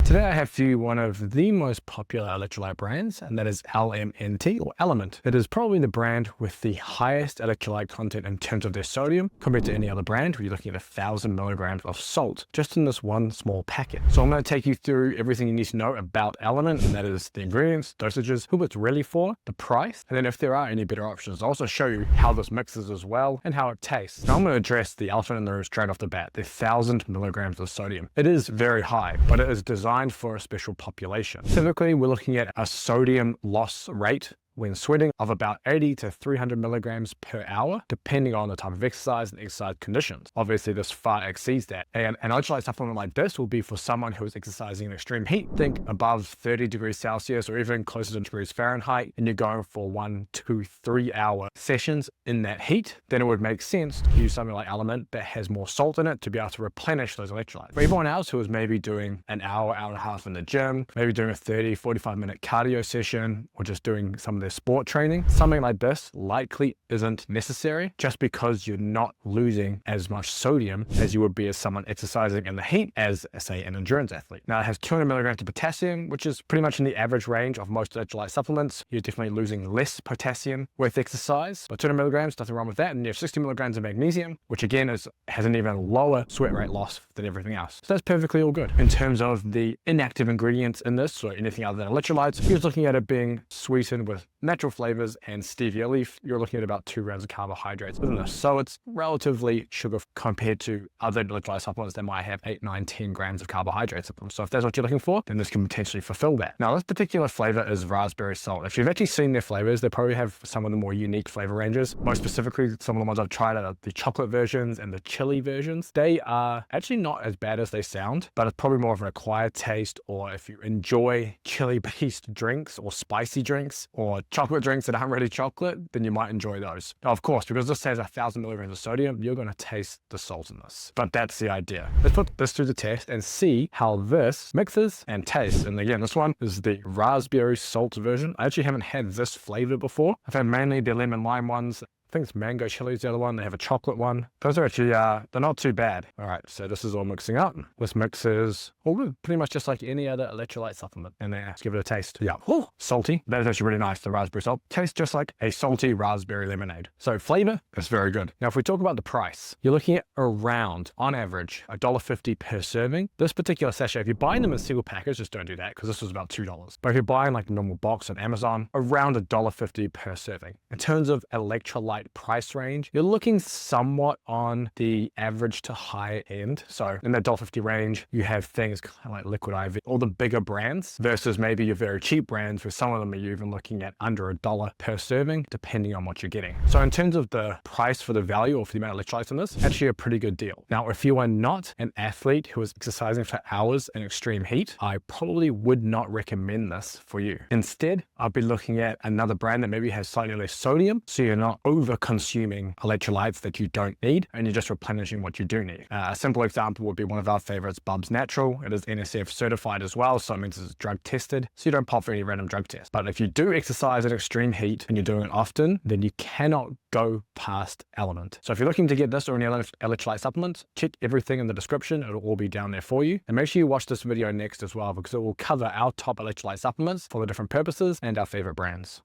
Today I have for you one of the most popular electrolyte brands, and that is LMNT or Element. It is probably the brand with the highest electrolyte content in terms of their sodium compared to any other brand, where you're looking at 1,000 milligrams of salt just in this one small packet. So I'm going to take you through everything you need to know about Element, and that is the ingredients, dosages, who it's really for, the price, and then if there are any better options. I'll also show you how this mixes as well and how it tastes. Now I'm going to address the elephant in the room straight off the bat, the 1,000 milligrams of sodium. It is very high, but it is designed for a special population. Typically, we're looking at a sodium loss rate when sweating of about 80 to 300 milligrams per hour, depending on the type of exercise and exercise conditions. Obviously, this far exceeds that. And an electrolyte supplement like this will be for someone who is exercising in extreme heat. Think above 30 degrees Celsius or even closer to degrees Fahrenheit, and you're going for 1, 2, 3 hour sessions in that heat. Then it would make sense to use something like Element that has more salt in it to be able to replenish those electrolytes. For everyone else who is maybe doing an hour, hour and a half in the gym, maybe doing a 30, 45 minute cardio session, or just doing some of their sport training, something like this likely isn't necessary, just because you're not losing as much sodium as you would be as someone exercising in the heat as, say, an endurance athlete. Now it has 200 milligrams of potassium, which is pretty much in the average range of most electrolyte supplements. You're definitely losing less potassium with exercise, but 200 milligrams, nothing wrong with that. And you have 60 milligrams of magnesium, which again has an even lower sweat rate loss than everything else. So that's perfectly all good. In terms of the inactive ingredients in this, or anything other than electrolytes, you're looking at it being sweetened with natural flavors and stevia leaf. You're looking at about 2 grams of carbohydrates within this. So it's relatively sugar compared to other electrolyte supplements that might have 8, 9, 10 grams of carbohydrates in them. So if that's what you're looking for, then this can potentially fulfill that. Now, this particular flavor is raspberry salt. If you've actually seen their flavors, they probably have some of the more unique flavor ranges. Most specifically, some of the ones I've tried are the chocolate versions and the chili versions. They are actually not as bad as they sound, but it's probably more of an acquired taste, or if you enjoy chili-based drinks or spicy drinks or chocolate drinks that aren't really chocolate, then you might enjoy those. Now, of course, because this has 1,000 milligrams of sodium, you're going to taste the salt in this. But that's the idea. Let's put this through the test and see how this mixes and tastes. And again, this one is the raspberry salt version. I actually haven't had this flavor before. I've had mainly the lemon lime ones. I think it's mango chili is the other one. They have a chocolate one. Those are actually, they're not too bad. All right, so this is all mixing up. This mixes pretty much just like any other electrolyte supplement. And let's give it a taste. Yeah, salty. That is actually really nice, the raspberry salt. Tastes just like a salty raspberry lemonade. So flavor, it's very good. Now, if we talk about the price, you're looking at around, on average, $1.50 per serving. This particular sachet, if you're buying them as single package, just don't do that, because this was about $2. But if you're buying like a normal box on Amazon, around $1.50 per serving. In terms of electrolyte price range, you're looking somewhat on the average to high end. So in that $1.50 range, you have things kind of like Liquid IV, all the bigger brands, versus maybe your very cheap brands, where some of them are even looking at under $1 per serving, depending on what you're getting. So in terms of the price for the value, or for the amount of electrolytes in this, actually a pretty good deal. Now, if you are not an athlete who is exercising for hours in extreme heat, I probably would not recommend this for you. Instead, I'll be looking at another brand that maybe has slightly less sodium, so you're not over consuming electrolytes that you don't need, and you're just replenishing what you do need. A simple example would be one of our favorites, Bubs Natural. It is NSF certified as well, so it means it's drug tested, so you don't pop for any random drug test. But if you do exercise at extreme heat and you're doing it often, then you cannot go past Element. So if you're looking to get this or any electrolyte supplements, check everything in the description. It'll all be down there for you. And make sure you watch this video next as well, because it will cover our top electrolyte supplements for the different purposes and our favorite brands.